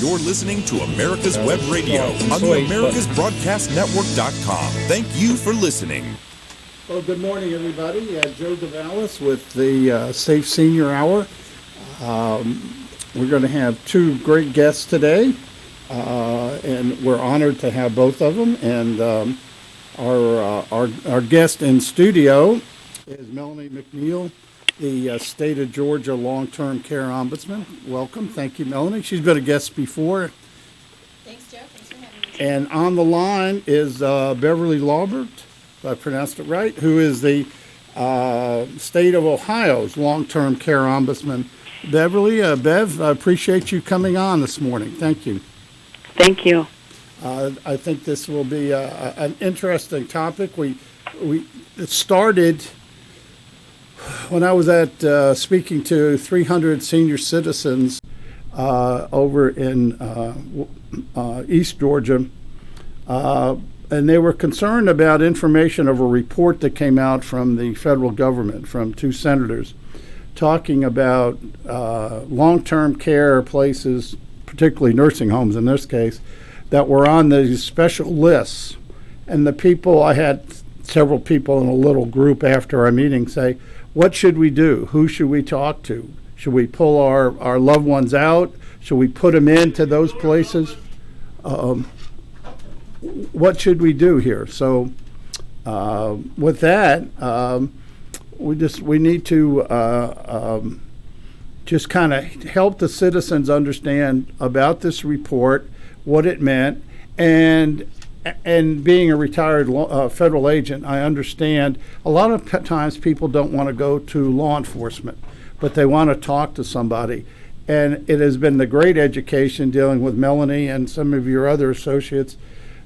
You're listening to America's Web Radio on the AmericasBroadcastNetwork.com. Thank you for listening. Well, good morning, everybody. Joe Gavalis with the Safe Senior Hour. We're going to have two great guests today, and we're honored to have both of them. And our guest in studio is Melanie McNeil, the State of Georgia Long-Term Care Ombudsman. Welcome. Thank you, Melanie. She's been a guest before. Thanks, Joe. Thanks for having me. And on the line is Beverly Lambert, if I pronounced it right, who is the State of Ohio's Long-Term Care Ombudsman. Beverly, Bev, I appreciate you coming on this morning. Thank you. Thank you. I think this will be an interesting topic. It started when I was at speaking to 300 senior citizens over in East Georgia, and they were concerned about information of a report that came out from the federal government, from two senators, talking about long-term care places, particularly nursing homes in this case, that were on these special lists. And I had several people in a little group after our meeting say, what should we do? Who should we talk to? Should we pull our loved ones out? Should we put them into those places? What should we do here? So with that, we need to just kind of help the citizens understand about this report, what it meant, and being a retired federal agent, I understand a lot of times people don't want to go to law enforcement, but they want to talk to somebody. And it has been the great education dealing with Melanie and some of your other associates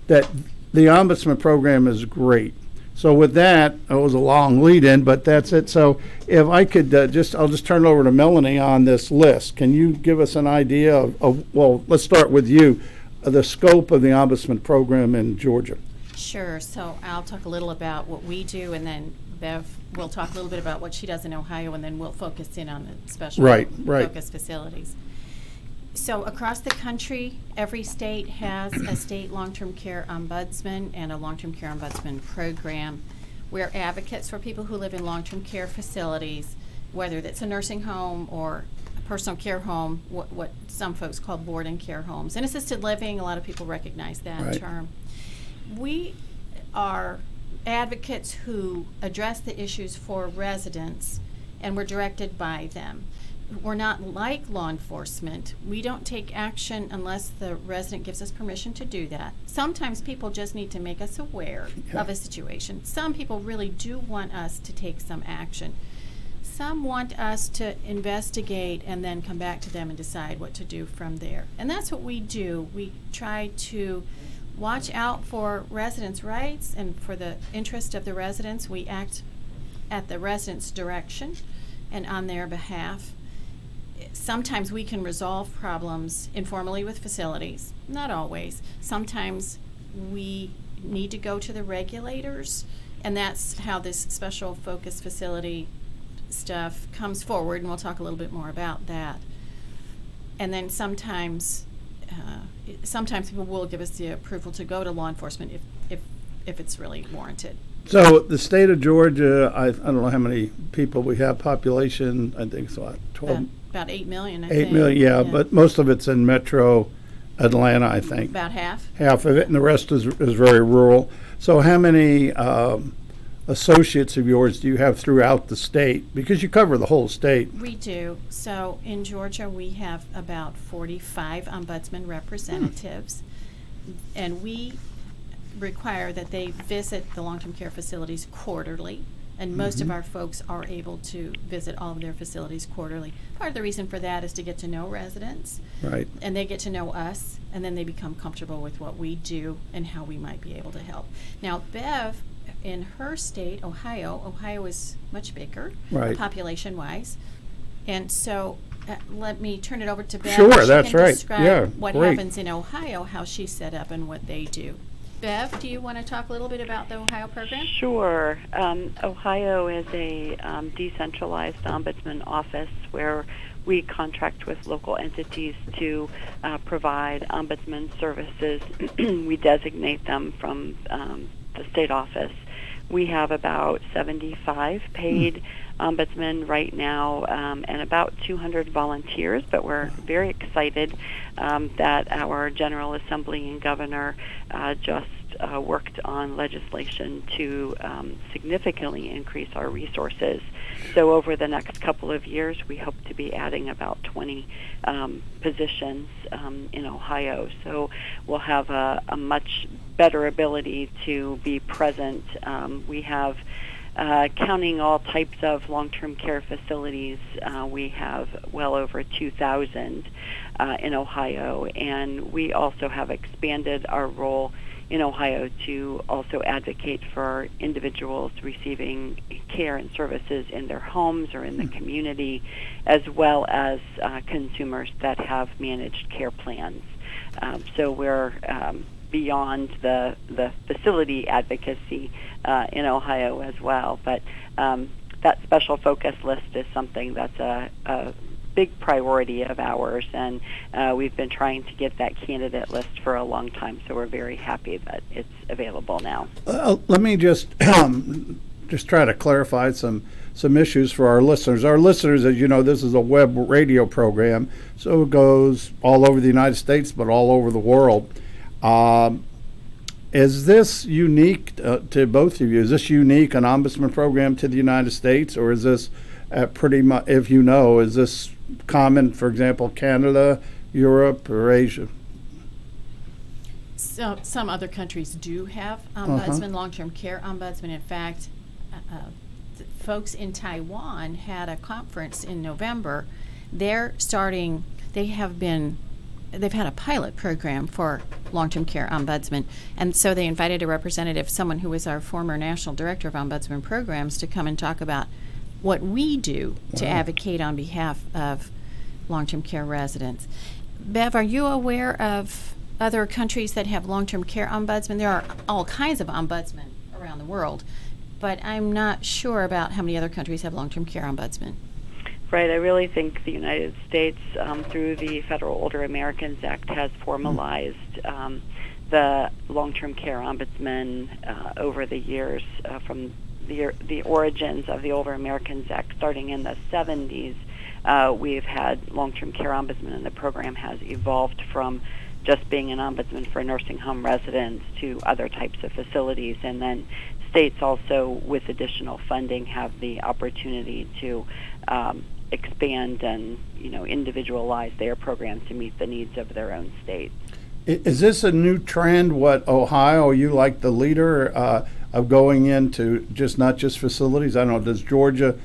that the Ombudsman program is great. So with that, it was a long lead-in, but that's it. So if I could I'll just turn it over to Melanie on this list. Can you give us an idea of well, let's start with you, the scope of the Ombudsman program in Georgia? Sure. So I'll talk a little about what we do, and then Bev will talk a little bit about what she does in Ohio, and then we'll focus in on the special focus facilities. So across the country, every state has a state long-term care ombudsman and a long-term care ombudsman program. We're advocates for people who live in long-term care facilities, whether that's a nursing home or a personal care home, what some folks call board and care homes. And assisted living, a lot of people recognize that term. We are advocates who address the issues for residents, and we're directed by them. We're not like law enforcement. We don't take action unless the resident gives us permission to do that. Sometimes people just need to make us aware of a situation. Some people really do want us to take some action. Some want us to investigate and then come back to them and decide what to do from there. And that's what we do. We try to watch out for residents' rights and for the interest of the residents. We act at the residents' direction and on their behalf. Sometimes we can resolve problems informally with facilities, not always. Sometimes we need to go to the regulators, and that's how this special focus facility stuff comes forward, and we'll talk a little bit more about that. And then sometimes people will give us the approval to go to law enforcement if it's really warranted. So the state of Georgia, I don't know how many people we have, population, I think it's what, 12? About 8 million, I 8 think. million, yeah, but most of it's in metro Atlanta, I think. About half. Half of it, and the rest is very rural. So how many associates of yours do you have throughout the state? Because you cover the whole state. We do. So in Georgia, we have about 45 ombudsman representatives, and we require that they visit the long-term care facilities quarterly. And most of our folks are able to visit all of their facilities quarterly. Part of the reason for that is to get to know residents. Right. And they get to know us, and then they become comfortable with what we do and how we might be able to help. Now, Bev, in her state, Ohio is much bigger, population-wise. And so let me turn it over to Beth. Sure, that's right. Describe what happens in Ohio, how she's set up, and what they do. Bev, do you want to talk a little bit about the Ohio program? Sure. Ohio is a decentralized ombudsman office where we contract with local entities to provide ombudsman services. We designate them from the state office. We have about 75 paid ombudsmen right now and about 200 volunteers, but we're very excited that our General Assembly and Governor just worked on legislation to significantly increase our resources. So over the next couple of years, we hope to be adding about 20 positions in Ohio. So we'll have a much better ability to be present. We have, counting all types of long-term care facilities, we have well over 2,000 in Ohio, and we also have expanded our role in Ohio to also advocate for individuals receiving care and services in their homes or in the community, as well as consumers that have managed care plans. So we're beyond the facility advocacy in Ohio as well. But that special focus list is something that's a big priority of ours, and we've been trying to get that candidate list for a long time, so we're very happy that it's available now. Let me just try to clarify some issues for our listeners. Our listeners, as you know, this is a web radio program, so it goes all over the United States, but all over the world. Is this unique to both of you? Is this unique, an ombudsman program to the United States, or is this pretty much, if you know, is this common, for example, Canada, Europe, or Asia? So some other countries do have ombudsman, long-term care ombudsman. In fact, folks in Taiwan had a conference in November. They've had a pilot program for long-term care ombudsman, and so they invited a representative, someone who was our former national director of ombudsman programs, to come and talk about what we do to advocate on behalf of long-term care residents. Bev, are you aware of other countries that have long-term care ombudsman? There are all kinds of ombudsmen around the world, but I'm not sure about how many other countries have long-term care ombudsman. Right. I really think the United States, through the Federal Older Americans Act, has formalized the long-term care ombudsman over the years from the origins of the Older Americans Act starting in the 70s. We've had long-term care ombudsman, and the program has evolved from just being an ombudsman for nursing home residents to other types of facilities. And then states also, with additional funding, have the opportunity to expand and individualize their programs to meet the needs of their own state. Is this a new trend? What, Ohio, are you like the leader of going into not just facilities? I don't know, does Georgia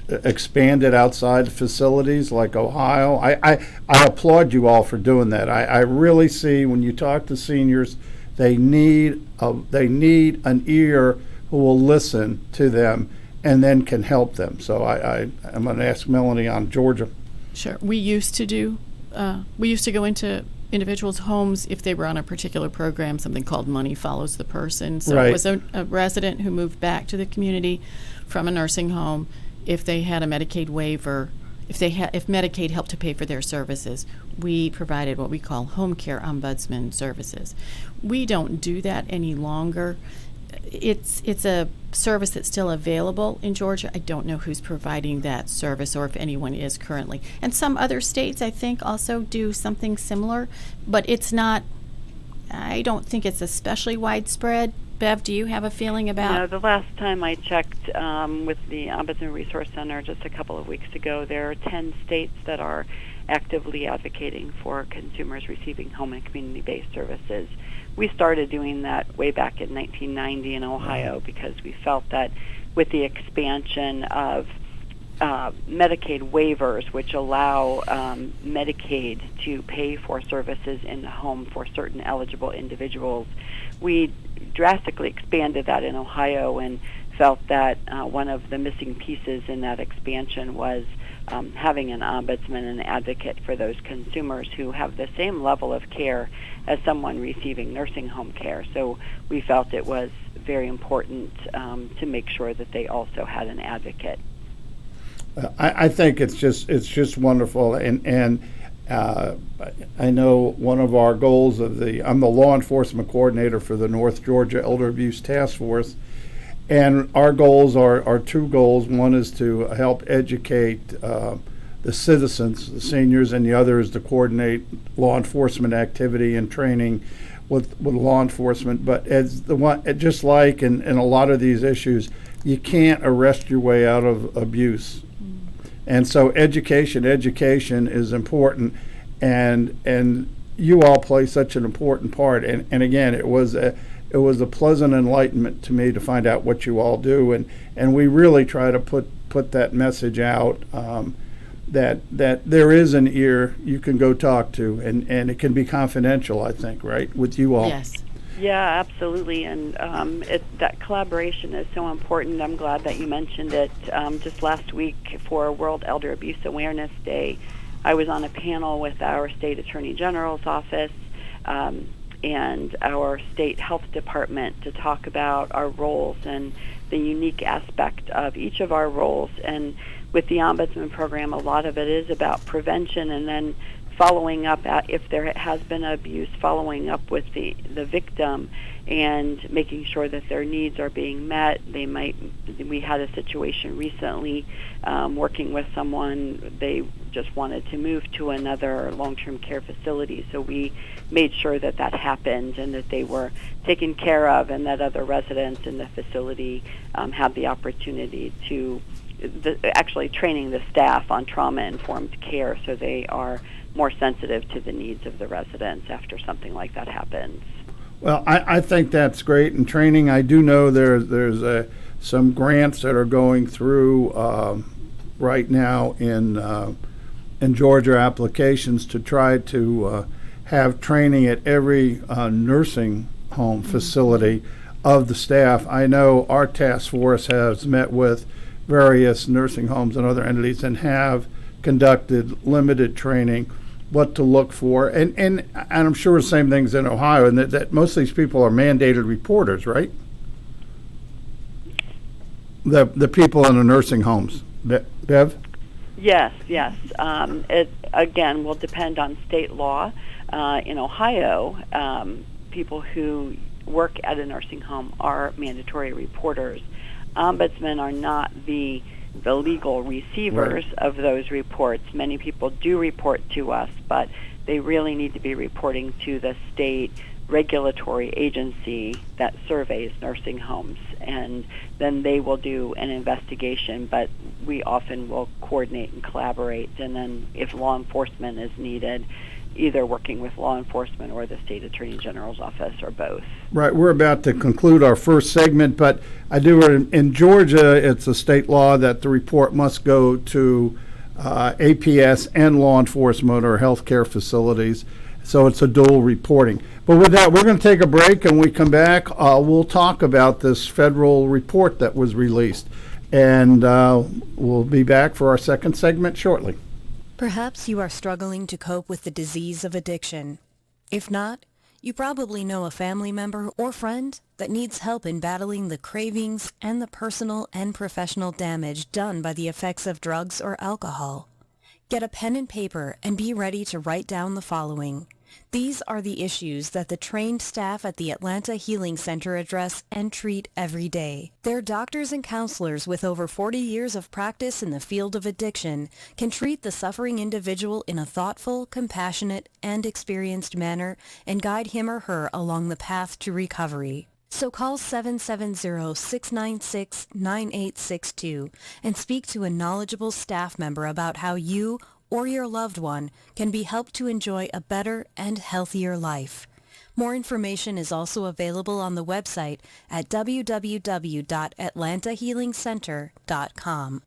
expand it outside facilities like Ohio? I applaud you all for doing that. I really see, when you talk to seniors, they need an ear who will listen to them and then can help them. So I'm going to ask Melanie on Georgia. Sure. We used to go into individuals' homes if they were on a particular program, something called Money Follows the Person. So Right. It was a resident who moved back to the community from a nursing home. If they had a Medicaid waiver, if Medicaid helped to pay for their services, we provided what we call home care ombudsman services. We don't do that any longer. It's a service that's still available in Georgia. I don't know who's providing that service or if anyone is currently. And some other states, I think, also do something similar, but I don't think it's especially widespread. Bev, do you have a feeling about? No, the last time I checked with the Ombudsman Resource Center just a couple of weeks ago, there are 10 states that are actively advocating for consumers receiving home and community-based services. We started doing that way back in 1990 in Ohio because we felt that with the expansion of Medicaid waivers, which allow Medicaid to pay for services in the home for certain eligible individuals, we drastically expanded that in Ohio and felt that one of the missing pieces in that expansion was having an ombudsman and advocate for those consumers who have the same level of care as someone receiving nursing home care. So we felt it was very important to make sure that they also had an advocate. I think it's just wonderful, and I know one of our goals I'm the law enforcement coordinator for the North Georgia Elder Abuse Task Force, and our goals are two goals. One is to help educate the citizens, the seniors, and the other is to coordinate law enforcement activity and training with law enforcement. But as the one, just like in a lot of these issues, you can't arrest your way out of abuse. And so education is important, and you all play such an important part. And again, it was a pleasant enlightenment to me to find out what you all do, and we really try to put that message out, that there is an ear you can go talk to, and it can be confidential, I think, right, with you all. Yes. Yeah, absolutely, and that collaboration is so important. I'm glad that you mentioned it. Just last week for World Elder Abuse Awareness Day, I was on a panel with our State Attorney General's office and our State Health Department to talk about our roles and the unique aspect of each of our roles. And with the Ombudsman program, a lot of it is about prevention and then following up if there has been abuse, following up with the victim and making sure that their needs are being met. We had a situation recently working with someone, they just wanted to move to another long-term care facility, so we made sure that happened and that they were taken care of and that other residents in the facility had the opportunity to actually training the staff on trauma-informed care so they are more sensitive to the needs of the residents after something like that happens. Well, I think that's great. And training, I do know there's some grants that are going through right now in Georgia applications to try to have training at every nursing home facility of the staff. I know our task force has met with various nursing homes and other entities and have conducted limited training, what to look for, and I'm sure the same things in Ohio, and that most of these people are mandated reporters, right? The people in the nursing homes. Bev? Yes. It again will depend on state law. In Ohio, people who work at a nursing home are mandatory reporters. Ombudsmen are not the legal receivers of those reports. Many people do report to us, but they really need to be reporting to the state regulatory agency that surveys nursing homes, and then they will do an investigation, but we often will coordinate and collaborate, and then if law enforcement is needed, either working with law enforcement or the State Attorney General's office or both. Right, we're about to conclude our first segment, but I do, in Georgia, it's a state law that the report must go to APS and law enforcement or healthcare facilities, so it's a dual reporting. But with that, we're going to take a break, and when we come back, we'll talk about this federal report that was released, and we'll be back for our second segment shortly. Perhaps you are struggling to cope with the disease of addiction. If not, you probably know a family member or friend that needs help in battling the cravings and the personal and professional damage done by the effects of drugs or alcohol. Get a pen and paper and be ready to write down the following. These are the issues that the trained staff at the Atlanta Healing Center address and treat every day. Their doctors and counselors with over 40 years of practice in the field of addiction can treat the suffering individual in a thoughtful, compassionate, and experienced manner and guide him or her along the path to recovery. So call 770-696-9862 and speak to a knowledgeable staff member about how you or your loved one can be helped to enjoy a better and healthier life. More information is also available on the website at www.atlantahealingcenter.com.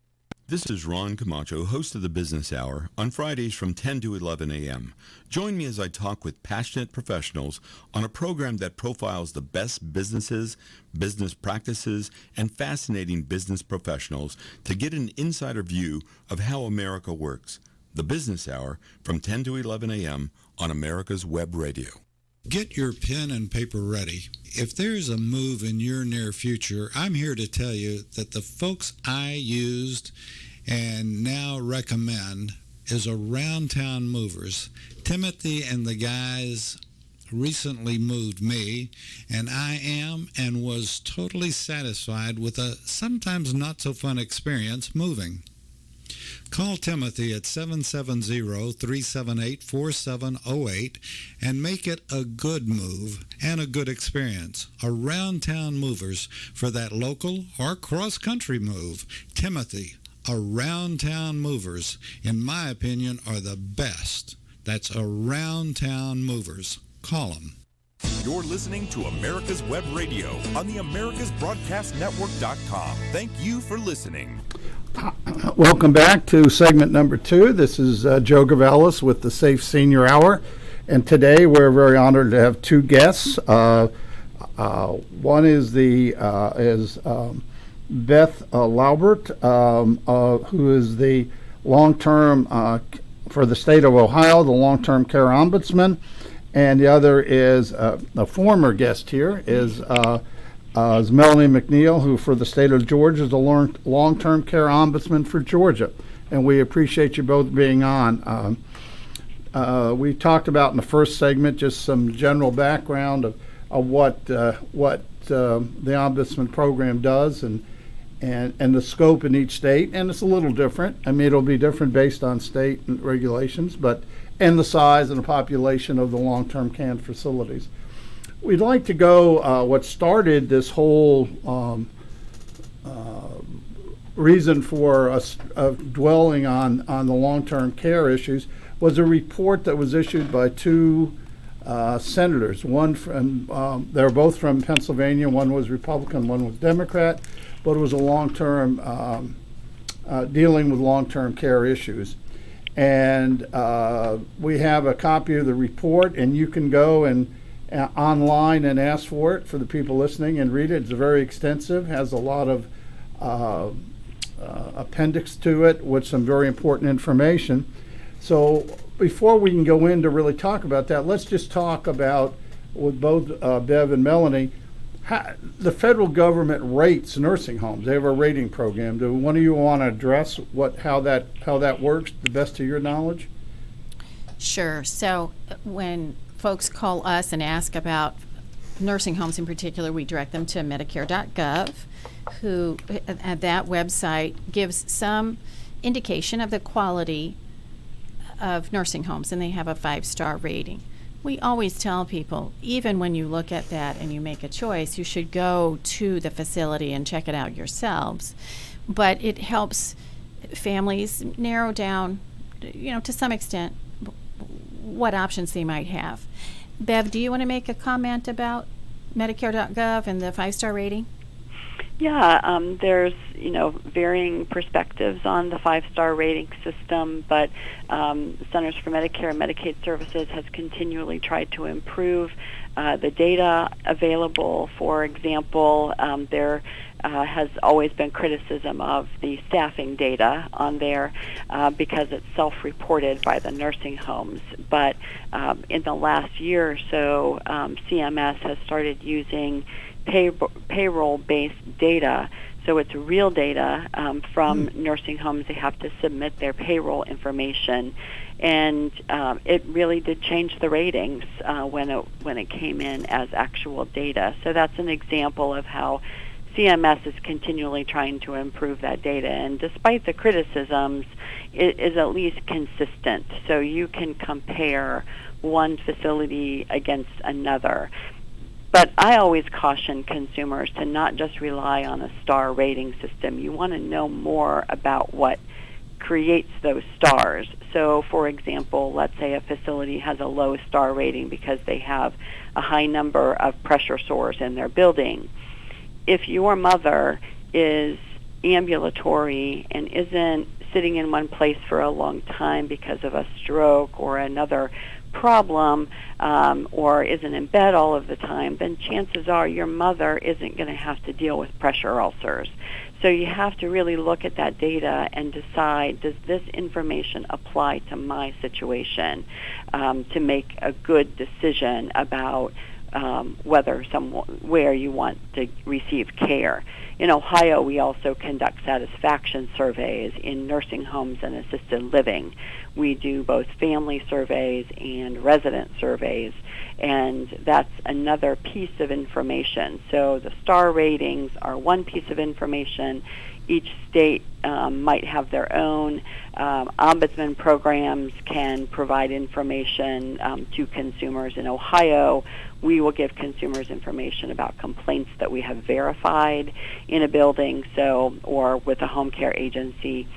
This is Ron Camacho, host of the Business Hour, on Fridays from 10 to 11 a.m. Join me as I talk with passionate professionals on a program that profiles the best businesses, business practices, and fascinating business professionals to get an insider view of how America works. The Business Hour from 10 to 11 a.m. on America's Web Radio. Get your pen and paper ready. If there's a move in your near future, I'm here to tell you that the folks I used and now recommend is Around Town Movers. Timothy and the guys recently moved me, and I am and was totally satisfied with a sometimes not so fun experience moving. Call Timothy at 770-378-4708 and make it a good move and a good experience. Around Town Movers for that local or cross-country move. Timothy, Around Town Movers, in my opinion, are the best. That's Around Town Movers. Call them. You're listening to America's Web Radio on the AmericasBroadcastNetwork.com. Thank you for listening. Welcome back to segment number 2. This is Joe Gavalis with the Safe Senior Hour, and today we're very honored to have two guests. One is Beth Lambert, who is the long-term for the state of Ohio, the long-term care ombudsman, and the other is a former guest here is Melanie McNeil, who for the state of Georgia is the long-term care ombudsman for Georgia. And we appreciate you both being on. We talked about in the first segment just some general background of what the ombudsman program does and the scope in each state. And it's a little different. I mean, it'll be different based on state and regulations, and the size and the population of the long-term care facilities. We'd like to go, what started this whole reason for us dwelling on the long-term care issues was a report that was issued by two senators. One from, they're both from Pennsylvania. One was Republican, one was Democrat, but it was a long-term, dealing with long-term care issues. And we have a copy of the report, and you can go and online and ask for it for the people listening and read it. It's very extensive, has a lot of appendix to it with some very important information. So before we can go in to really talk about that, let's just talk about, with both Bev and Melanie, how the federal government rates nursing homes. They have a rating program. Do one of you want to address how that works, to the best of your knowledge? Sure. So when folks call us and ask about nursing homes in particular, we direct them to Medicare.gov, who at that website gives some indication of the quality of nursing homes, and they have a 5-star rating. We always tell people, even when you look at that and you make a choice, you should go to the facility and check it out yourselves. But it helps families narrow down, to some extent, what options they might have. Bev, do you want to make a comment about Medicare.gov and the 5-star rating? Yeah, there's varying perspectives on the 5-star rating system, but Centers for Medicare and Medicaid Services has continually tried to improve the data available. For example, there has always been criticism of the staffing data on there because it's self-reported by the nursing homes. But in the last year or so, CMS has started using payroll-based data. So it's real data from nursing homes. They have to submit their payroll information, and it really did change the ratings when it came in as actual data. So that's an example of how CMS is continually trying to improve that data, and despite the criticisms, it is at least consistent. So you can compare one facility against another. But I always caution consumers to not just rely on a star rating system. You want to know more about what creates those stars. So, for example, let's say a facility has a low star rating because they have a high number of pressure sores in their building. If your mother is ambulatory and isn't sitting in one place for a long time because of a stroke or another problem, or isn't in bed all of the time, then chances are your mother isn't going to have to deal with pressure ulcers. So you have to really look at that data and decide, does this information apply to my situation, to make a good decision about where you want to receive care. In Ohio, we also conduct satisfaction surveys in nursing homes and assisted living. We do both family surveys and resident surveys, and that's another piece of information. So the star ratings are one piece of information. Each state might have their own. Ombudsman programs can provide information to consumers. In Ohio, we will give consumers information about complaints that we have verified in a building, or with a home care agency.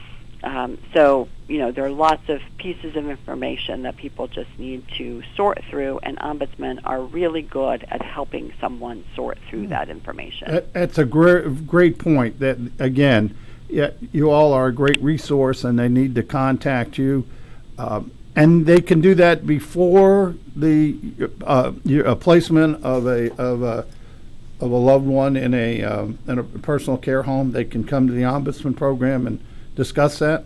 There are lots of pieces of information that people just need to sort through, and ombudsmen are really good at helping someone sort through that information. That's a great point. That, again, you all are a great resource, and they need to contact you. And they can do that before the placement of a loved one in a personal care home. They can come to the Ombudsman program and discuss that.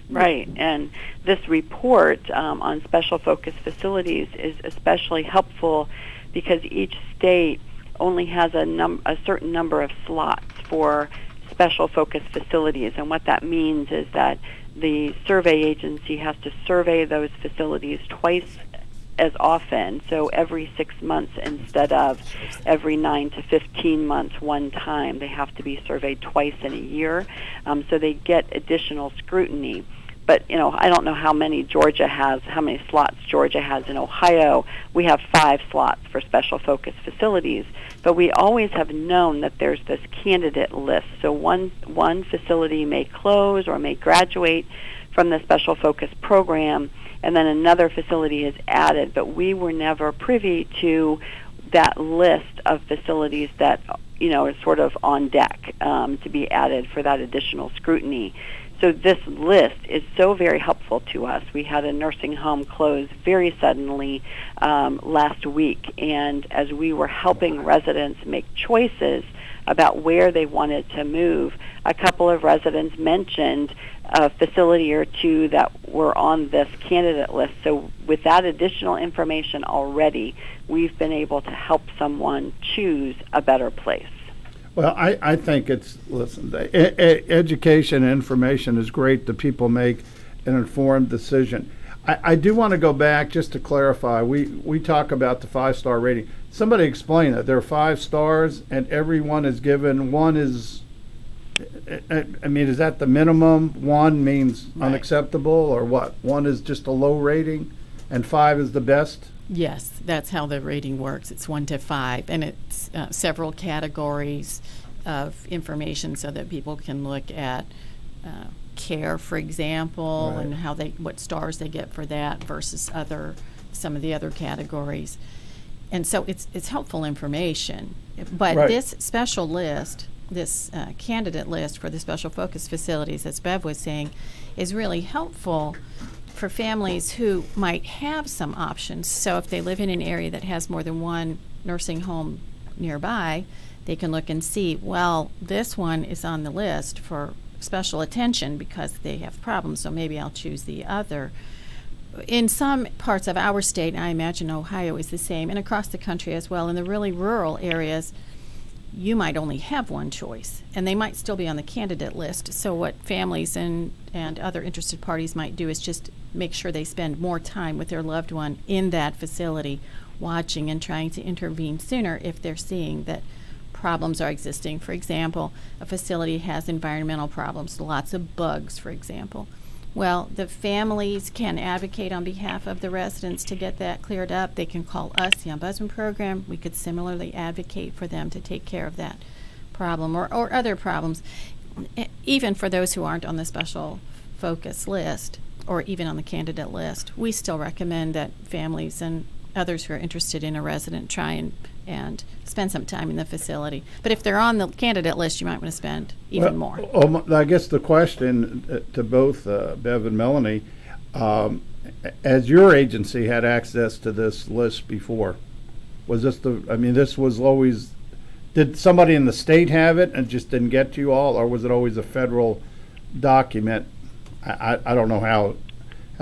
Right, and this report on special focus facilities is especially helpful because each state only has a certain number of slots for special focus facilities, and what that means is that the survey agency has to survey those facilities twice as often, so every 6 months instead of every 9 to 15 months one time. They have to be surveyed twice in a year, so they get additional scrutiny. But, I don't know how many slots Georgia has. In Ohio, we have 5 slots for special focus facilities, but we always have known that there's this candidate list. So one facility may close or may graduate from the special focus program, and then another facility is added, but we were never privy to that list of facilities that, is sort of on deck to be added for that additional scrutiny. So this list is so very helpful to us. We had a nursing home close very suddenly last week, and as we were helping residents make choices about where they wanted to move, a couple of residents mentioned a facility or two that were on this candidate list. So with that additional information already, we've been able to help someone choose a better place. Well, I think education and information is great that people make an informed decision. I do want to go back just to clarify. We talk about the 5-star rating. Somebody explain that. There are 5 stars and everyone is given, one is, is that the minimum? 1 means unacceptable, or what? 1 is just a low rating and 5 is the best? Yes, that's how the rating works. It's 1 to 5, and it's several categories of information so that people can look at care, for example, Right. and what stars they get for that versus some of the other categories. And so it's helpful information. But Right. this special list, this candidate list for the special focus facilities, as Bev was saying, is really helpful for families who might have some options. So if they live in an area that has more than one nursing home nearby, they can look and see, well, this one is on the list for special attention because they have problems, so maybe I'll choose the other. In some parts of our state, I imagine Ohio is the same, and across the country as well, in the really rural areas, you might only have one choice, and they might still be on the candidate list. So what families and other interested parties might do is just make sure they spend more time with their loved one in that facility, watching and trying to intervene sooner if they're seeing that problems are existing. For example, a facility has environmental problems, lots of bugs, for example. Well, the families can advocate on behalf of the residents to get that cleared up. They can call us, the Ombudsman program. We could similarly advocate for them to take care of that problem or other problems. Even for those who aren't on the special focus list or even on the candidate list, we still recommend that families and others who are interested in a resident try and and spend some time in the facility. But if they're on the candidate list, you might want to spend even more. I guess the question to both Bev and Melanie, as your agency had access to this list before, was this this was always, did somebody in the state have it and just didn't get to you all, or was it always a federal document? I don't know how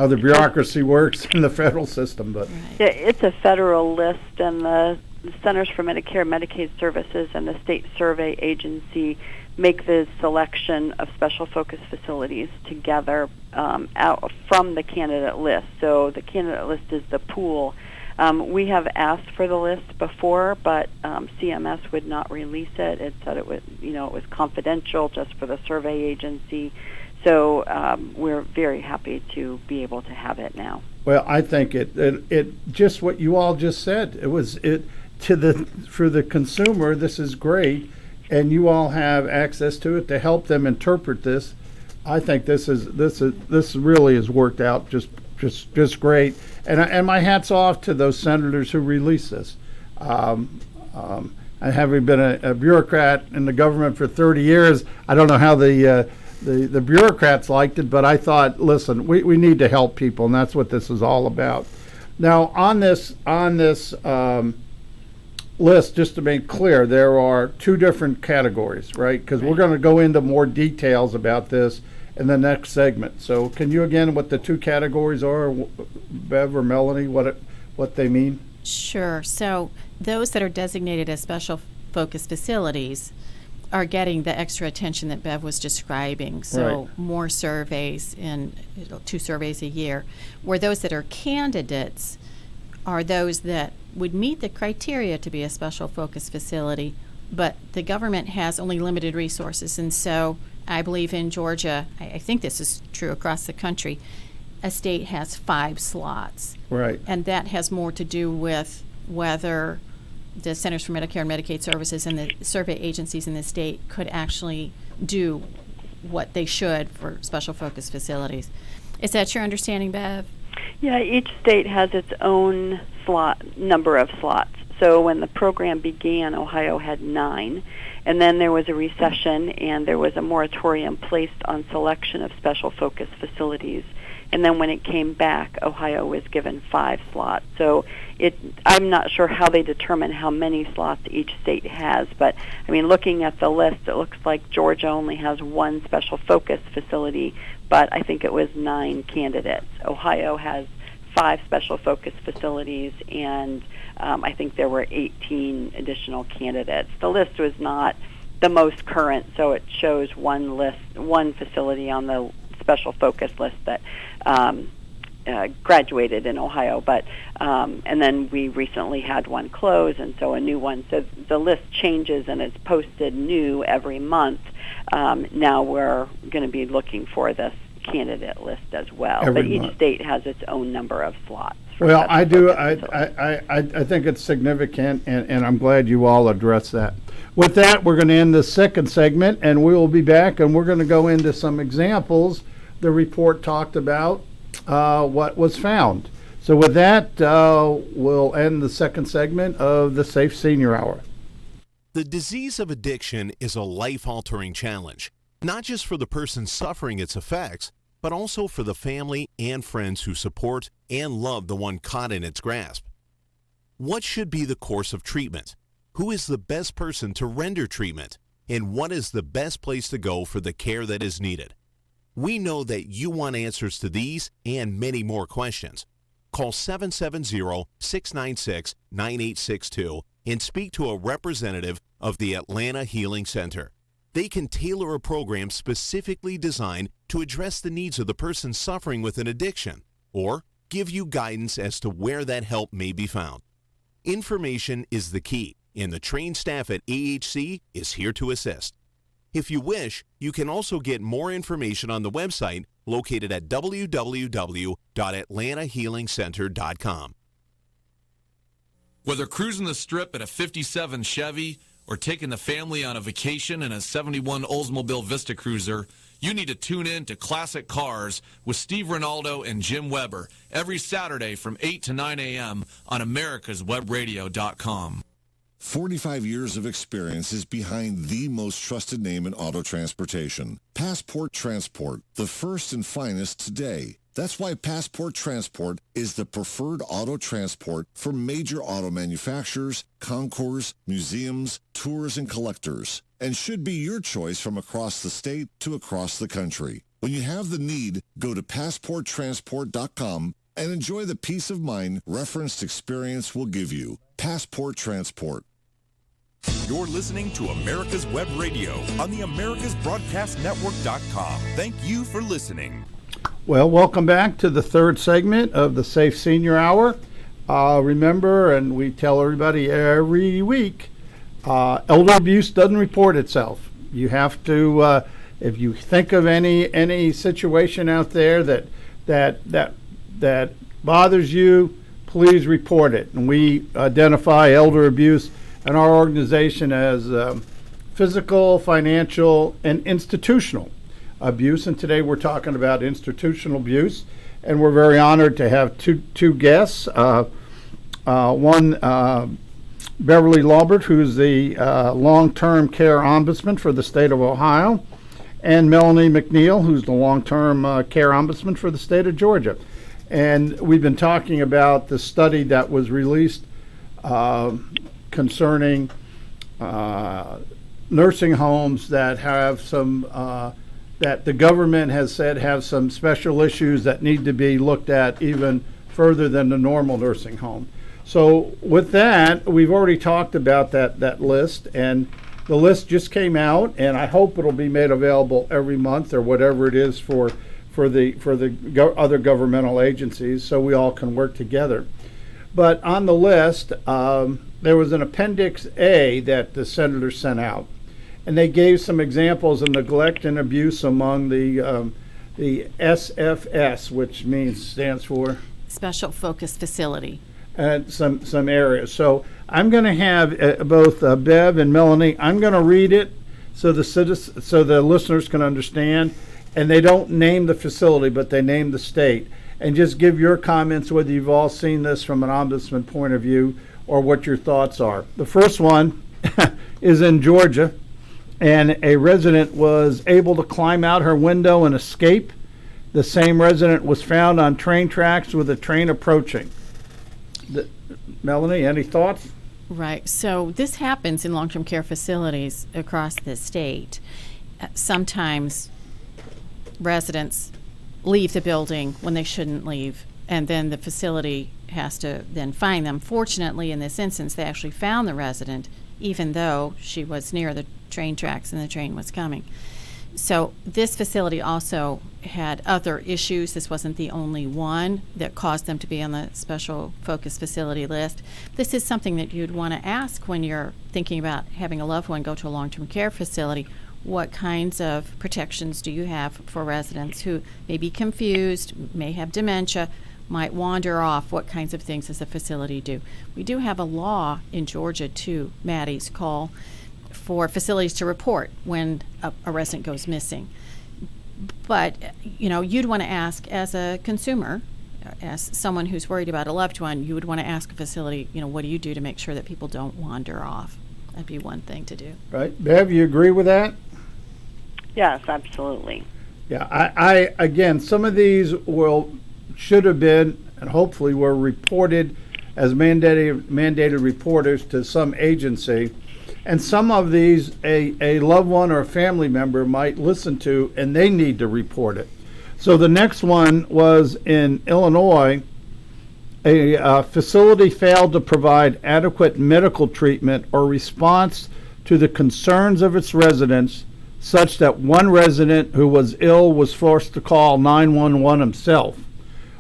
the bureaucracy works in the federal system, but yeah, it's a federal list, and the Centers for Medicare and Medicaid Services and the State Survey Agency make the selection of special focus facilities together out from the candidate list. So the candidate list is the pool. We have asked for the list before, but CMS would not release it. It said it was confidential just for the survey agency. So we're very happy to be able to have it now. Well, I think it just what you all just said. For the consumer, this is great, and you all have access to it to help them interpret this. I think this really has worked out just great, and my hat's off to those senators who released this. And having been a bureaucrat in the government for 30 years, I don't know how the bureaucrats liked it, but I thought, listen, we need to help people, and that's what this is all about. Now, on this list, just to make clear, there are two different categories, right? Because we're going to go into more details about this in the next segment. So can you again, what the two categories are, Bev or Melanie, what they mean? Sure. So those that are designated as special focus facilities are getting the extra attention that Bev was describing. So more surveys, 2 surveys a year. Where those that are candidates are those that would meet the criteria to be a special focus facility, but the government has only limited resources. And so I believe in Georgia, I think this is true across the country, a state has 5 slots. Right. And that has more to do with whether the Centers for Medicare and Medicaid Services and the survey agencies in the state could actually do what they should for special focus facilities. Is that your understanding, Bev? Yeah, each state has its own number of slots. So when the program began, Ohio had 9, and then there was a recession, and there was a moratorium placed on selection of special focus facilities. And then when it came back, Ohio was given 5 slots. So I'm not sure how they determine how many slots each state has, but I mean, looking at the list, it looks like Georgia only has 1 special focus facility, but I think it was 9 candidates. Ohio has 5 special focus facilities, and I think there were 18 additional candidates. The list was not the most current, so it shows one facility on the special focus list that graduated in Ohio, but and then we recently had one close, and so a new one. So the list changes, and it's posted new every month. Now we're going to be looking for this candidate list as well, but each state has its own number of slots. Well, I do. I think it's significant, and I'm glad you all addressed that. With that, we're going to end the second segment, and we will be back, and we're going to go into some examples. The report talked about what was found. So with that, we'll end the second segment of the Safe Senior Hour. The disease of addiction is a life-altering challenge, not just for the person suffering its effects, but also for the family and friends who support and love the one caught in its grasp. What should be the course of treatment? Who is the best person to render treatment? And what is the best place to go for the care that is needed? We know that you want answers to these and many more questions. Call 770-696-9862 and speak to a representative of the Atlanta Healing Center. They can tailor a program specifically designed to address the needs of the person suffering with an addiction, or give you guidance as to where that help may be found. Information is the key, and the trained staff at AHC is here to assist. If you wish, you can also get more information on the website located at www.atlantahealingcenter.com. Whether cruising the strip in a 57 Chevy or taking the family on a vacation in a 71 Oldsmobile Vista Cruiser, you need to tune in to Classic Cars with Steve Ronaldo and Jim Weber every Saturday from 8 to 9 a.m. on americaswebradio.com. 45 years of experience is behind the most trusted name in auto transportation. Passport Transport, the first and finest today. That's why Passport Transport is the preferred auto transport for major auto manufacturers, concours, museums, tours, and collectors, and should be your choice from across the state to across the country. When you have the need, go to PassportTransport.com and enjoy the peace of mind referenced experience will give you. Passport Transport. You're listening to America's Web Radio on the AmericasBroadcastNetwork.com. Thank you for listening. Well, welcome back to the third segment of the Safe Senior Hour. Remember, and we tell everybody every week, elder abuse doesn't report itself. You have to, if you think of any situation out there that bothers you, please report it. And we identify elder abuse in our organization as physical, financial, and institutional abuse. And today we're talking about institutional abuse. And we're very honored to have two guests. One, Beverly Lambert, who's the long-term care ombudsman for the state of Ohio, and Melanie McNeil, who's the long-term care ombudsman for the state of Georgia. And we've been talking about the study that was released concerning nursing homes that have some, that the government has said have some special issues that need to be looked at even further than the normal nursing home. So with that, we've already talked about that list, and the list just came out, and I hope it'll be made available every month or whatever it is for the other governmental agencies, so we all can work together. But on the list, there was an Appendix A that the senators sent out, and they gave some examples of neglect and abuse among the SFS, which stands for Special Focus Facility. And some areas. So I'm going to have both Bev and Melanie. I'm going to read it so the listeners can understand. And they don't name the facility, but they name the state. And just give your comments whether you've all seen this from an ombudsman point of view or what your thoughts are. The first one is in Georgia, and a resident was able to climb out her window and escape. The same resident was found on train tracks with a train approaching. Melanie, any thoughts? Right. So this happens in long-term care facilities across the state. Sometimes residents leave the building when they shouldn't leave, and then the facility has to then find them. Fortunately, in this instance, they actually found the resident, even though she was near the train tracks and the train was coming. So this facility also had other issues. This wasn't the only one that caused them to be on the special focus facility list. This is something that you'd want to ask when you're thinking about having a loved one go to a long-term care facility. What kinds of protections do you have for residents who may be confused, may have dementia, might wander off? What kinds of things does the facility do? We do have a law in Georgia, too, Maddie's call, for facilities to report when a resident goes missing. But, you'd want to ask as a consumer, as someone who's worried about a loved one, you would want to ask a facility, what do you do to make sure that people don't wander off? That'd be one thing to do. Right. Bev, you agree with that? Yes, absolutely. Yeah, I again, some of these should have been, and hopefully were reported as mandated reporters to some agency. And some of these, a loved one or a family member might listen to, and they need to report it. So the next one was in Illinois. A facility failed to provide adequate medical treatment or response to the concerns of its residents, such that one resident who was ill was forced to call 911 himself.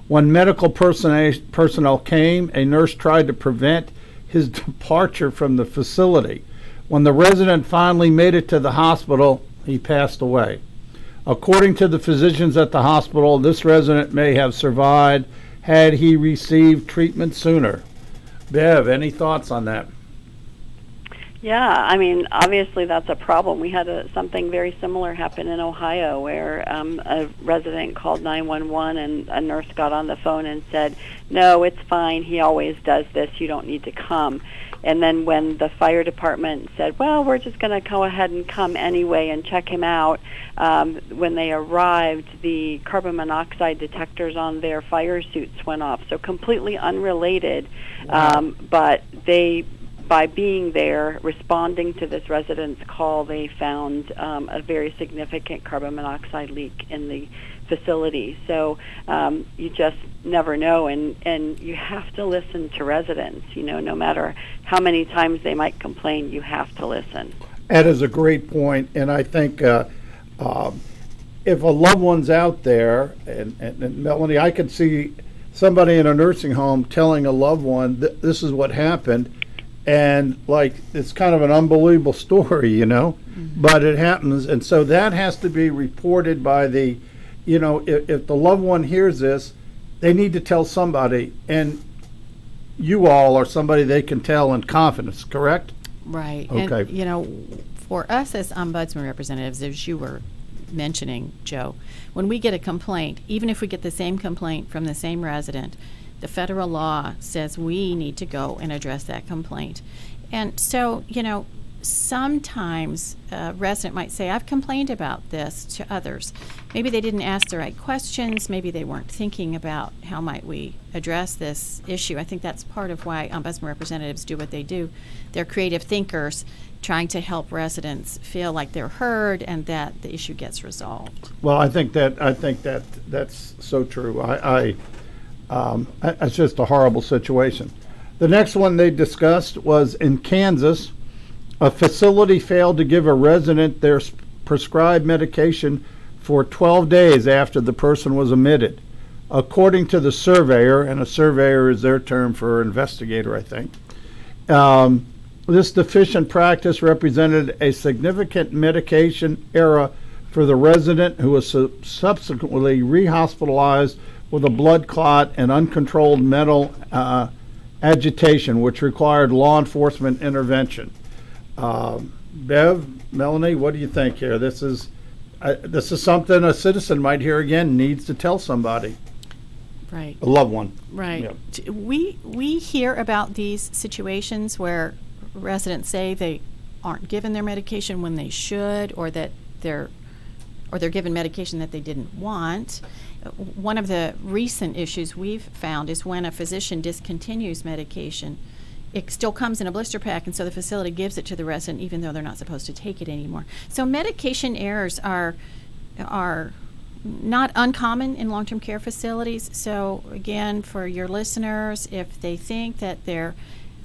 When medical personnel came, a nurse tried to prevent his departure from the facility. When the resident finally made it to the hospital, he passed away. According to the physicians at the hospital, this resident may have survived had he received treatment sooner. Bev, any thoughts on that? Yeah, I mean, obviously that's a problem. We had something very similar happen in Ohio where a resident called 911 and a nurse got on the phone and said, "No, it's fine. He always does this. You don't need to come." And then when the fire department said, "Well, we're just going to go ahead and come anyway and check him out," when they arrived, the carbon monoxide detectors on their fire suits went off. So completely unrelated, but by being there, responding to this resident's call, they found a very significant carbon monoxide leak in the facility. So you just never know, and you have to listen to residents. No matter how many times they might complain, you have to listen. That is a great point, and I think if a loved one's out there, and Melanie, I could see somebody in a nursing home telling a loved one this is what happened, and it's kind of an unbelievable story, but it happens, and so that has to be reported by the, if the loved one hears this, they need to tell somebody, and you all are somebody they can tell in confidence, correct? Right. Okay. And, for us as ombudsman representatives, as you were mentioning, Joe, when we get a complaint, even if we get the same complaint from the same resident, the federal law says we need to go and address that complaint. And so, sometimes a resident might say, I've complained about this to others. Maybe they didn't ask the right questions. Maybe they weren't thinking about how might we address this issue. I think that's part of why ombudsman representatives do what they do. They're creative thinkers trying to help residents feel like they're heard and that the issue gets resolved. Well, I think that's so true. It's just a horrible situation. The next one they discussed was in Kansas. A facility failed to give a resident their prescribed medication for 12 days after the person was admitted. According to the surveyor, and a surveyor is their term for investigator, I think, this deficient practice represented a significant medication error for the resident, who was subsequently rehospitalized with a blood clot and uncontrolled mental agitation, which required law enforcement intervention. Bev, Melanie, what do you think here? This is something a citizen might hear again, needs to tell somebody. Right. A loved one. Right. Yeah. We hear about these situations where residents say they aren't given their medication when they should, or that they're given medication that they didn't want. One of the recent issues we've found is when a physician discontinues medication, it still comes in a blister pack, and so the facility gives it to the resident even though they're not supposed to take it anymore. So medication errors are not uncommon in long-term care facilities. So again, for your listeners, if they think that their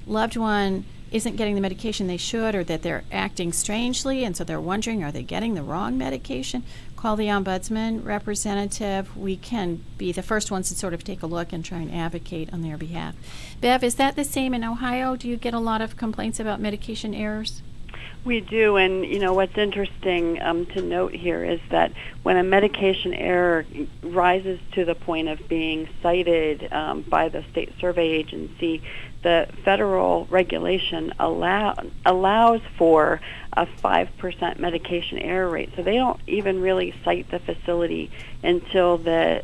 loved one isn't getting the medication they should, or that they're acting strangely and so they're wondering, are they getting the wrong medication, call the ombudsman representative. We can be the first ones to sort of take a look and try and advocate on their behalf. Bev, is that the same in Ohio? Do you get a lot of complaints about medication errors? We do, and what's interesting to note here is that when a medication error rises to the point of being cited by the state survey agency, the federal regulation allows for a 5% medication error rate. So they don't even really cite the facility until the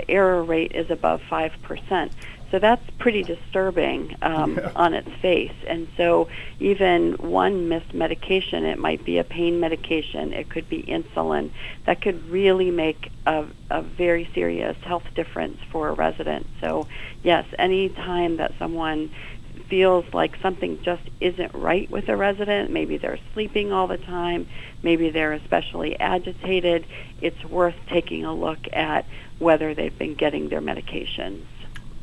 error rate is above 5%. So that's pretty disturbing on its face. And so even one missed medication, it might be a pain medication, it could be insulin, that could really make a very serious health difference for a resident. So yes, any time that someone feels like something just isn't right with a resident, maybe they're sleeping all the time, maybe they're especially agitated, it's worth taking a look at whether they've been getting their medications.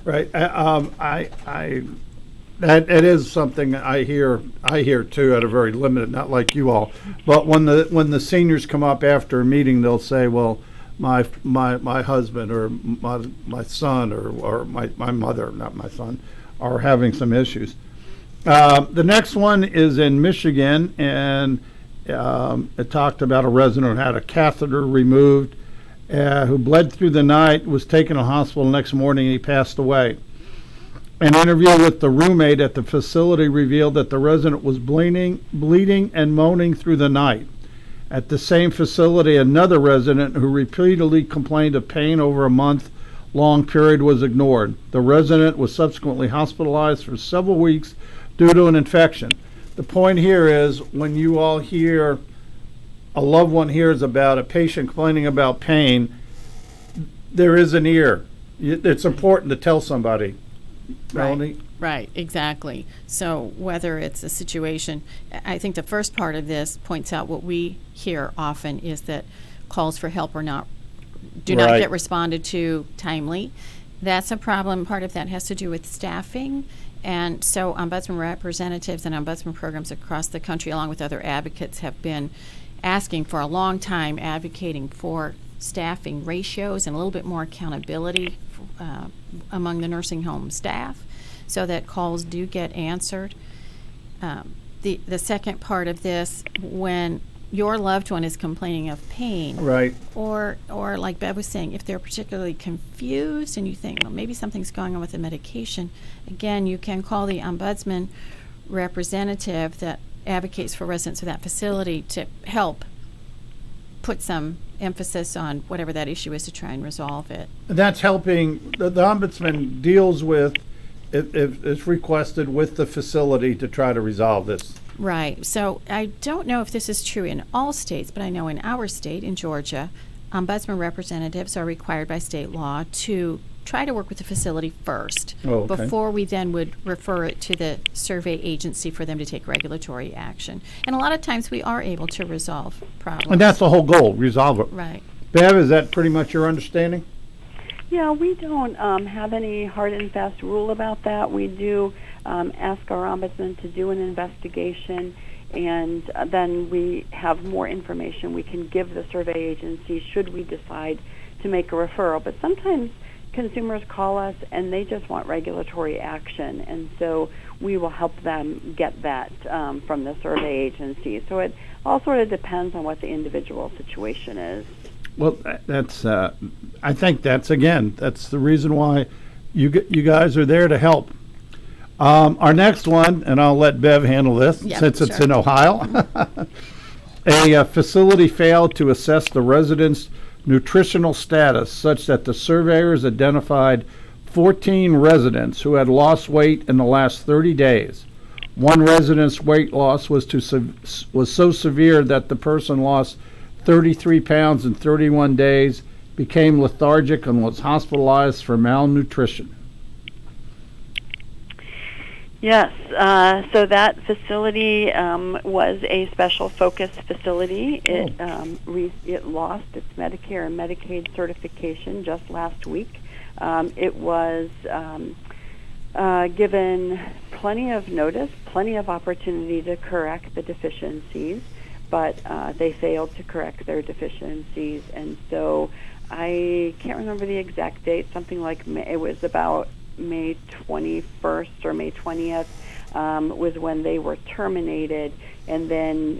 Right. That is something I hear too, at a very limited, not like you all. But when the seniors come up after a meeting, they'll say, "Well, my husband or my son or my mother, not my son, are having some issues." The next one is in Michigan, and it talked about a resident who had a catheter removed, who bled through the night, was taken to the hospital the next morning, and he passed away. An interview with the roommate at the facility revealed that the resident was bleeding and moaning through the night. At the same facility, another resident who repeatedly complained of pain over a month-long period was ignored. The resident was subsequently hospitalized for several weeks due to an infection. The point here is, when you all hear a loved one hears about a patient complaining about pain, there is an ear. It's important to tell somebody. Melanie? Right, exactly. So whether it's a situation, I think the first part of this points out what we hear often is that calls for help do not get responded to timely. That's a problem. Part of that has to do with staffing. And so Ombudsman representatives and Ombudsman programs across the country, along with other advocates, have been asking for a long time, advocating for staffing ratios and a little bit more accountability among the nursing home staff so that calls do get answered. The second part of this, when your loved one is complaining of pain, right, or like Bev was saying, if they're particularly confused and you think, well, maybe something's going on with the medication, again, you can call the Ombudsman representative that advocates for residents of that facility to help put some emphasis on whatever that issue is to try and resolve it. That's helping. The Ombudsman deals with, if it's requested, with the facility to try to resolve this. Right. So I don't know if this is true in all states, but I know in our state, in Georgia, Ombudsman representatives are required by state law to try to work with the facility first before we then would refer it to the survey agency for them to take regulatory action. And a lot of times we are able to resolve problems. And that's the whole goal, resolve it. Right. Bev, is that pretty much your understanding? Yeah, we don't have any hard and fast rule about that. We do ask our ombudsman to do an investigation, and then we have more information we can give the survey agency should we decide to make a referral. But sometimes consumers call us and they just want regulatory action, and so we will help them get that from the survey agency. So it all sort of depends on what the individual situation is. Well, that's I think that's the reason why you guys are there to help. Our next one, and I'll let Bev handle this since it's in Ohio. A facility failed to assess the residents' nutritional status such that the surveyors identified 14 residents who had lost weight in the last 30 days. One resident's weight loss was so severe that the person lost 33 pounds in 31 days, became lethargic, and was hospitalized for malnutrition. Yes, so that facility was a special focus facility. It lost its Medicare and Medicaid certification just last week. It was given plenty of notice, plenty of opportunity to correct the deficiencies, but they failed to correct their deficiencies, and so I can't remember the exact date, something like it was about May 21st or May 20th was when they were terminated, and then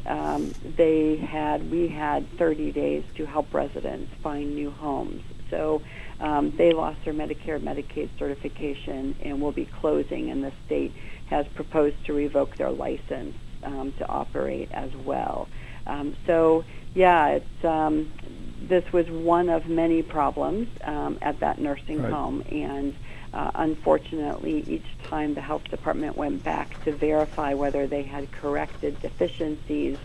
we had 30 days to help residents find new homes. So they lost their Medicare and Medicaid certification and will be closing, and the state has proposed to revoke their license to operate as well. This was one of many problems at that nursing home, and unfortunately, each time the health department went back to verify whether they had corrected deficiencies,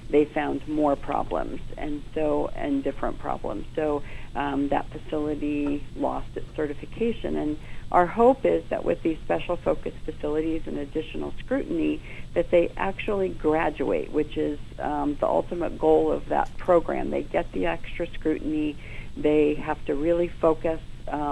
they found more problems and different problems. So that facility lost its certification. And our hope is that with these special focus facilities and additional scrutiny, that they actually graduate, which is the ultimate goal of that program. They get the extra scrutiny. They have to really focus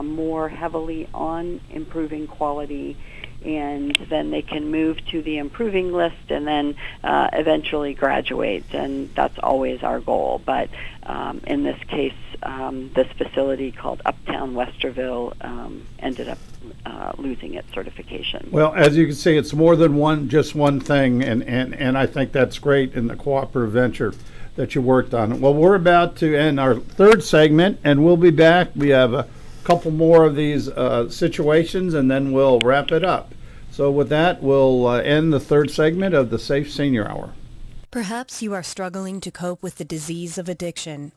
more heavily on improving quality, and then they can move to the improving list and then eventually graduate, and that's always our goal. But in this case, this facility called Uptown Westerville ended up losing its certification. Well, as you can see, it's more than just one thing, and I think that's great in the cooperative venture that you worked on. Well, we're about to end our third segment, and we'll be back. We have couple more of these situations, and then we'll wrap it up. So with that, we'll end the third segment of the Safe Senior Hour. Perhaps you are struggling to cope with the disease of addiction.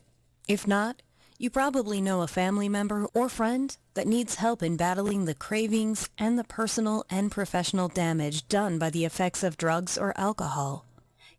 If not, you probably know a family member or friend that needs help in battling the cravings and the personal and professional damage done by the effects of drugs or alcohol.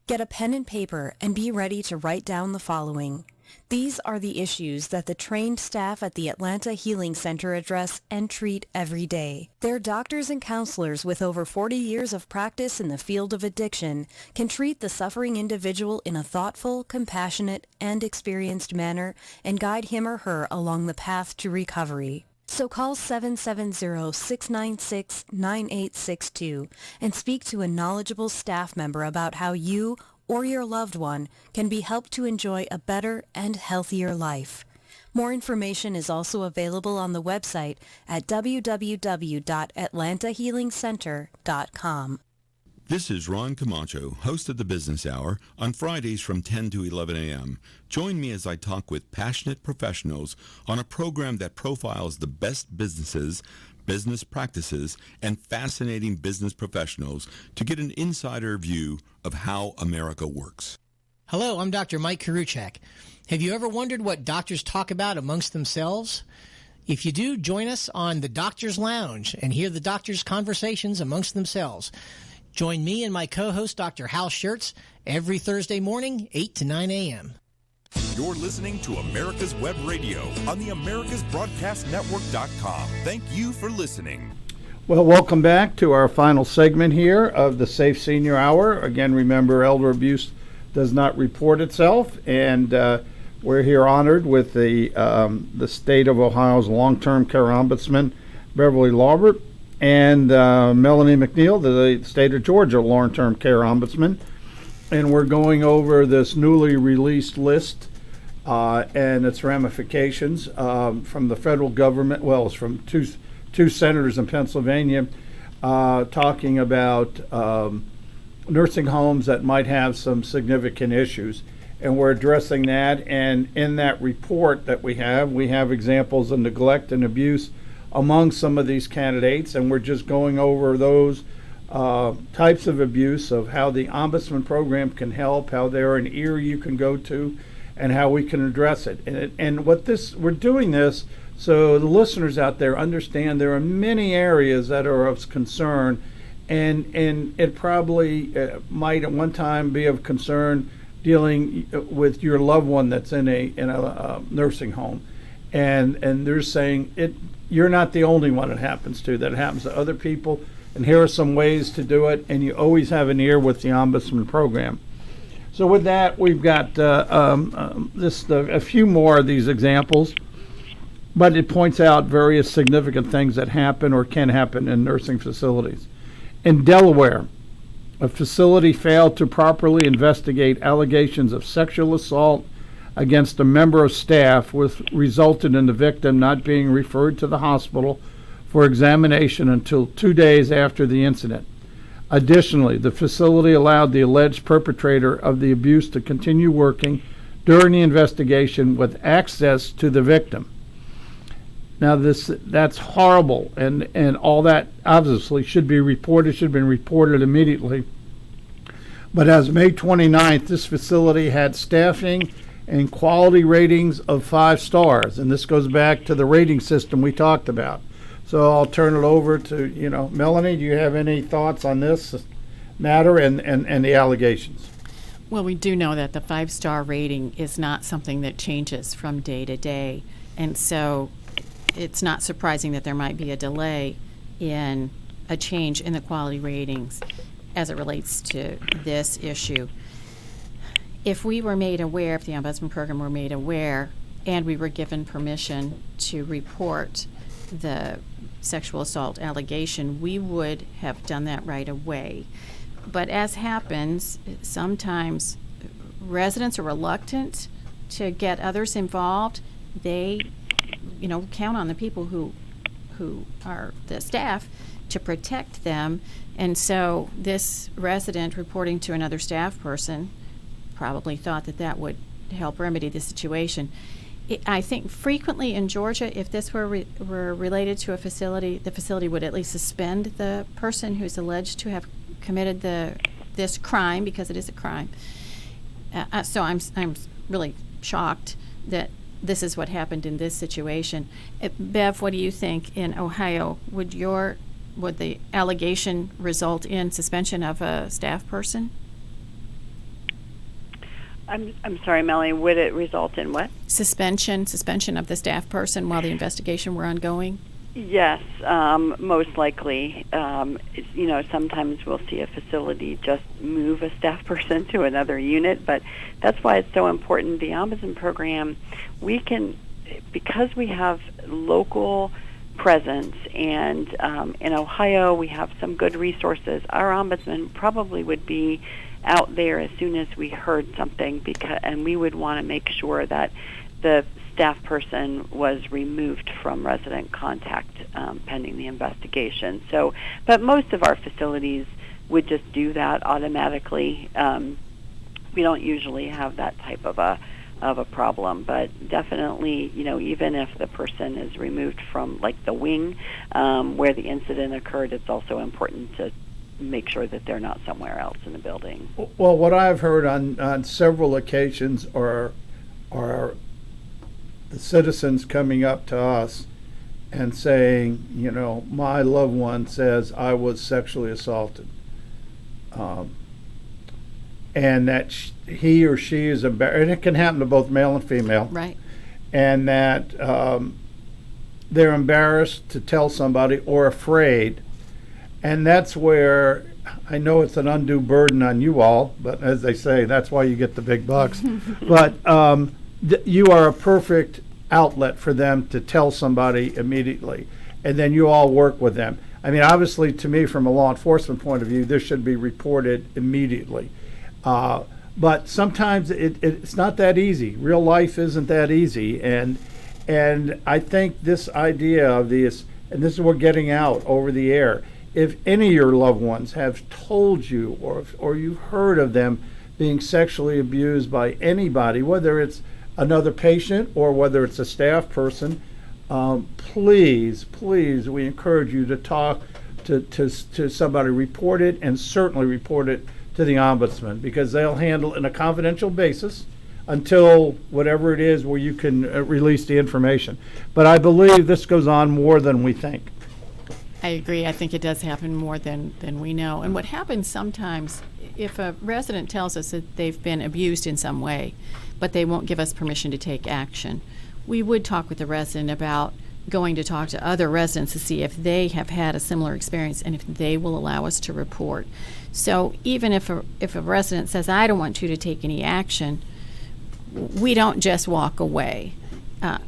Get a pen and paper and be ready to write down the following. These are the issues that the trained staff at the Atlanta Healing Center address and treat every day. Their doctors and counselors with over 40 years of practice in the field of addiction can treat the suffering individual in a thoughtful, compassionate, and experienced manner and guide him or her along the path to recovery. So call 770-696-9862 and speak to a knowledgeable staff member about how you or your loved one can be helped to enjoy a better and healthier life. More information is also available on the website at www.atlantahealingcenter.com. This is Ron Camacho, host of the Business Hour, on Fridays from 10 to 11 a.m. Join me as I talk with passionate professionals on a program that profiles the best businesses, business practices, and fascinating business professionals to get an insider view of how America works. Hello, I'm Dr. Mike Karuchak. Have you ever wondered what doctors talk about amongst themselves? If you do, join us on the Doctor's Lounge and hear the doctors' conversations amongst themselves. Join me and my co-host, Dr. Hal Schertz, every Thursday morning, 8 to 9 a.m. You're listening to America's Web Radio on the AmericasBroadcastNetwork.com. Thank you for listening. Well, welcome back to our final segment here of the Safe Senior Hour. Again, remember, elder abuse does not report itself, and we're here honored with the state of Ohio's long-term care ombudsman, Beverly Lambert, and Melanie McNeil, the state of Georgia long-term care ombudsman. And we're going over this newly released list and its ramifications from the federal government. Well, it's from two senators in Pennsylvania talking about nursing homes that might have some significant issues. And we're addressing that. And in that report that we have examples of neglect and abuse among some of these candidates, and we're just going over those types of abuse, of how the Ombudsman program can help, how they're an ear you can go to, and how we can address it. And we're doing this so the listeners out there understand there are many areas that are of concern, and it probably might at one time be of concern dealing with your loved one that's in a nursing home, and they're saying you're not the only one it happens to. That it happens to other people. And here are some ways to do it, and you always have an ear with the Ombudsman program. So with that, we've got a few more of these examples, but it points out various significant things that happen or can happen in nursing facilities. In Delaware, a facility failed to properly investigate allegations of sexual assault against a member of staff, which resulted in the victim not being referred to the hospital for examination until 2 days after the incident. Additionally, the facility allowed the alleged perpetrator of the abuse to continue working during the investigation with access to the victim. Now, that's horrible, and all that obviously should have been reported immediately. But as of May 29th, this facility had staffing and quality ratings of 5 stars, and this goes back to the rating system we talked about. So I'll turn it over to, Melanie, do you have any thoughts on this matter and the allegations? Well, we do know that the 5-star rating is not something that changes from day to day, and so it's not surprising that there might be a delay in a change in the quality ratings as it relates to this issue. If we were made aware, if the Ombudsman program were made aware, and we were given permission to report the sexual assault allegation, we would have done that right away. But as happens, sometimes residents are reluctant to get others involved. They, count on the people who are the staff to protect them. And so this resident reporting to another staff person probably thought that would help remedy the situation. I think frequently in Georgia, if this were related to a facility, the facility would at least suspend the person who's alleged to have committed this crime, because it is a crime. So I'm really shocked that this is what happened in this situation. Bev, what do you think in Ohio? Would the allegation result in suspension of a staff person? I'm sorry, Melanie, would it result in what? Suspension of the staff person while the investigation were ongoing? Yes, most likely. Sometimes we'll see a facility just move a staff person to another unit, but that's why it's so important. The Ombudsman program, we can, because we have local presence, and in Ohio we have some good resources, our Ombudsman probably would be out there as soon as we heard something, and we would want to make sure that the staff person was removed from resident contact pending the investigation. So, but most of our facilities would just do that automatically. We don't usually have that type of a problem, but definitely, even if the person is removed from like the wing where the incident occurred, it's also important to make sure that they're not somewhere else in the building. Well, what I've heard on several occasions are the citizens coming up to us and saying, my loved one says I was sexually assaulted. And that he or she is embarrassed, and it can happen to both male and female. Right. And that they're embarrassed to tell somebody or afraid. And that's where, I know it's an undue burden on you all, but as they say, that's why you get the big bucks. But you are a perfect outlet for them to tell somebody immediately. And then you all work with them. I mean, obviously, to me, from a law enforcement point of view, this should be reported immediately. But sometimes it's not that easy. Real life isn't that easy. And I think this idea of this, and this is what we're getting out over the air, if any of your loved ones have told you or you've heard of them being sexually abused by anybody, whether it's another patient or whether it's a staff person, please, we encourage you to talk to somebody, report it, and certainly report it to the Ombudsman, because they'll handle it in a confidential basis until whatever it is where you can release the information. But I believe this goes on more than we think. I agree. I think it does happen more than we know. And what happens sometimes, if a resident tells us that they've been abused in some way, but they won't give us permission to take action, we would talk with the resident about going to talk to other residents to see if they have had a similar experience and if they will allow us to report. So even if a resident says, I don't want you to take any action, we don't just walk away.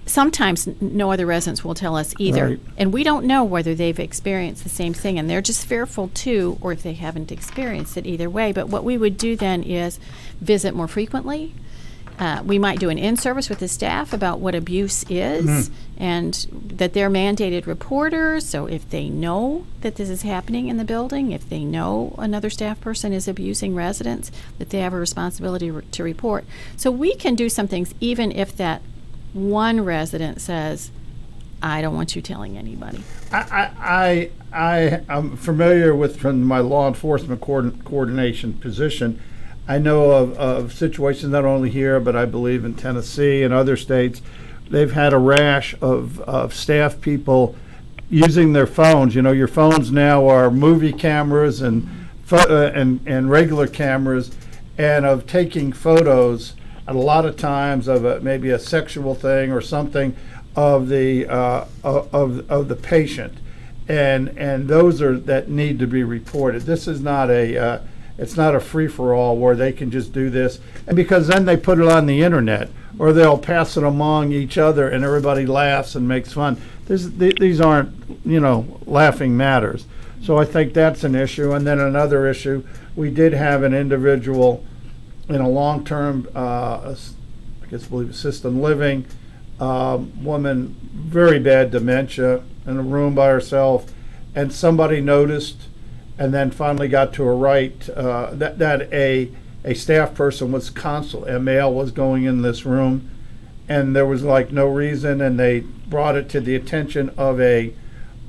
Sometimes no other residents will tell us either, right. And we don't know whether they've experienced the same thing, and they're just fearful too, or if they haven't experienced it either way. But what we would do then is visit more frequently. We might do an in-service with the staff about what abuse is, and that they're mandated reporters. So if they know that this is happening in the building, if they know another staff person is abusing residents, that they have a responsibility to report. So we can do some things even if that one resident says, I don't want you telling anybody. I'm familiar with, from my law enforcement coordination position, I know of situations not only here, but I believe in Tennessee and other states, they've had a rash of staff people using their phones. Your phones now are movie cameras and regular cameras, and of taking photos, and a lot of times of maybe a sexual thing or something of the patient, and those are that need to be reported. This is not it's not a free-for-all where they can just do this, and because then they put it on the internet or they'll pass it among each other and everybody laughs and makes fun. These aren't laughing matters. So I think that's an issue. And then another issue, we did have an individual in a long-term, I believe assisted living, woman, very bad dementia, in a room by herself, and somebody noticed, and then finally got to a right that a staff person was a male was going in this room, and there was like no reason, and they brought it to the attention of a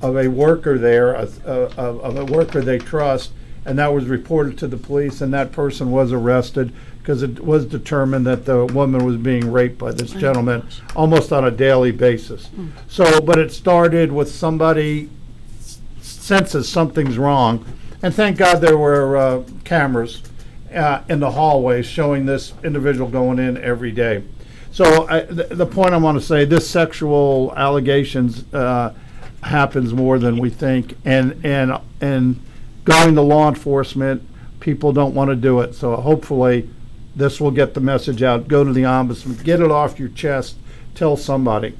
worker there, of a worker they trust, and that was reported to the police, and that person was arrested because it was determined that the woman was being raped by this gentleman almost on a daily basis. So, but it started with somebody senses something's wrong, and thank God there were cameras in the hallways showing this individual going in every day. So the point I want to say, this sexual allegations happens more than we think, and going to law enforcement, people don't want to do it. So hopefully this will get the message out. Go to the Ombudsman, get it off your chest, tell somebody.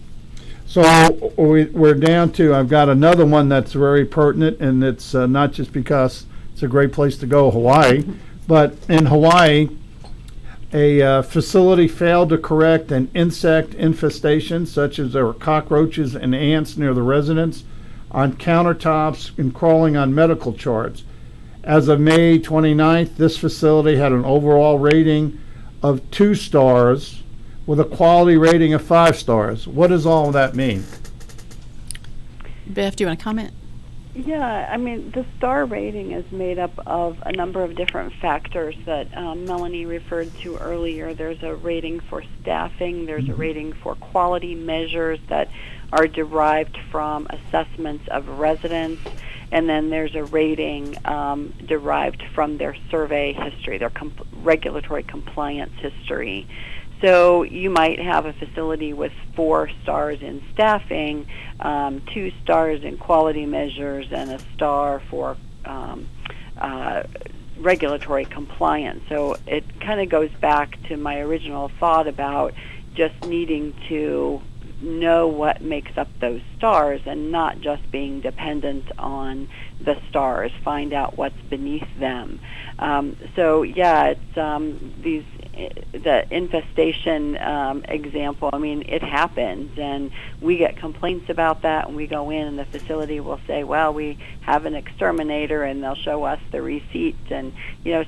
So we're down to, I've got another one that's very pertinent, and it's not just because it's a great place to go, Hawaii, but in Hawaii, a facility failed to correct an insect infestation, such as there were cockroaches and ants near the residence, on countertops, and crawling on medical charts. As of May 29th, this facility had an overall rating of 2 stars with a quality rating of 5 stars. What does all of that mean? Beth, do you want to comment? Yeah, I mean, the star rating is made up of a number of different factors that Melanie referred to earlier. There's a rating for staffing, there's a rating for quality measures that are derived from assessments of residents, and then there's a rating derived from their survey history, their regulatory compliance history. So you might have a facility with 4 stars in staffing, 2 stars in quality measures, and a star for regulatory compliance. So it kind of goes back to my original thought about just needing to know what makes up those stars and not just being dependent on the stars, find out what's beneath them. So yeah, it's the infestation example. I mean, it happens, and we get complaints about that, and we go in, and the facility will say, well, we have an exterminator, and they'll show us the receipt, and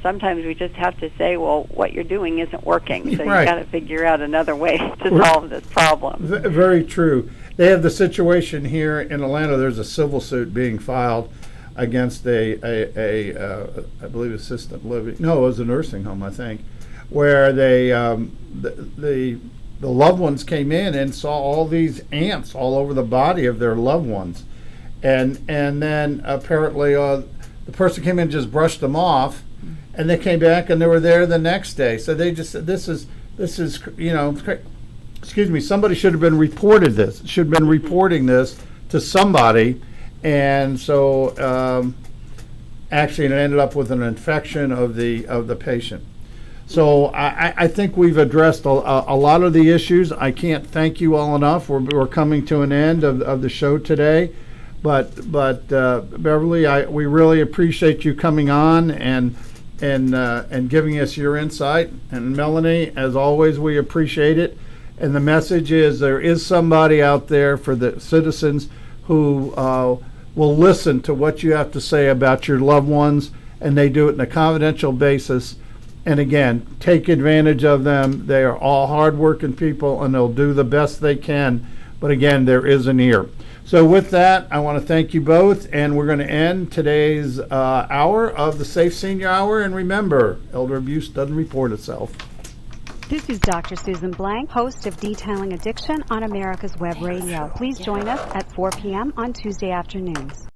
sometimes we just have to say, well, what you're doing isn't working, so Right. You've got to figure out another way to solve this problem. Very true. They have the situation here in Atlanta. There's a civil suit being filed against I believe, assisted living. No, it was a nursing home, I think, where they the loved ones came in and saw all these ants all over the body of their loved ones, and then apparently the person came in and just brushed them off, and they came back and they were there the next day. So they just said, this is excuse me, somebody should have been reporting this to somebody. And so actually it ended up with an infection of the patient. So I think we've addressed a lot of the issues. I can't thank you all enough. We're coming to an end of the show today. But Beverly, we really appreciate you coming on and giving us your insight. And Melanie, as always, we appreciate it. And the message is there is somebody out there for the citizens who will listen to what you have to say about your loved ones, and they do it on a confidential basis. And again, take advantage of them. They are all hardworking people, and they'll do the best they can. But again, there is an ear. So with that, I want to thank you both, and we're going to end today's hour of the Safe Senior Hour. And remember, elder abuse doesn't report itself. This is Dr. Susan Blank, host of Detailing Addiction on America's Web Radio. Please join us at 4 p.m. on Tuesday afternoons.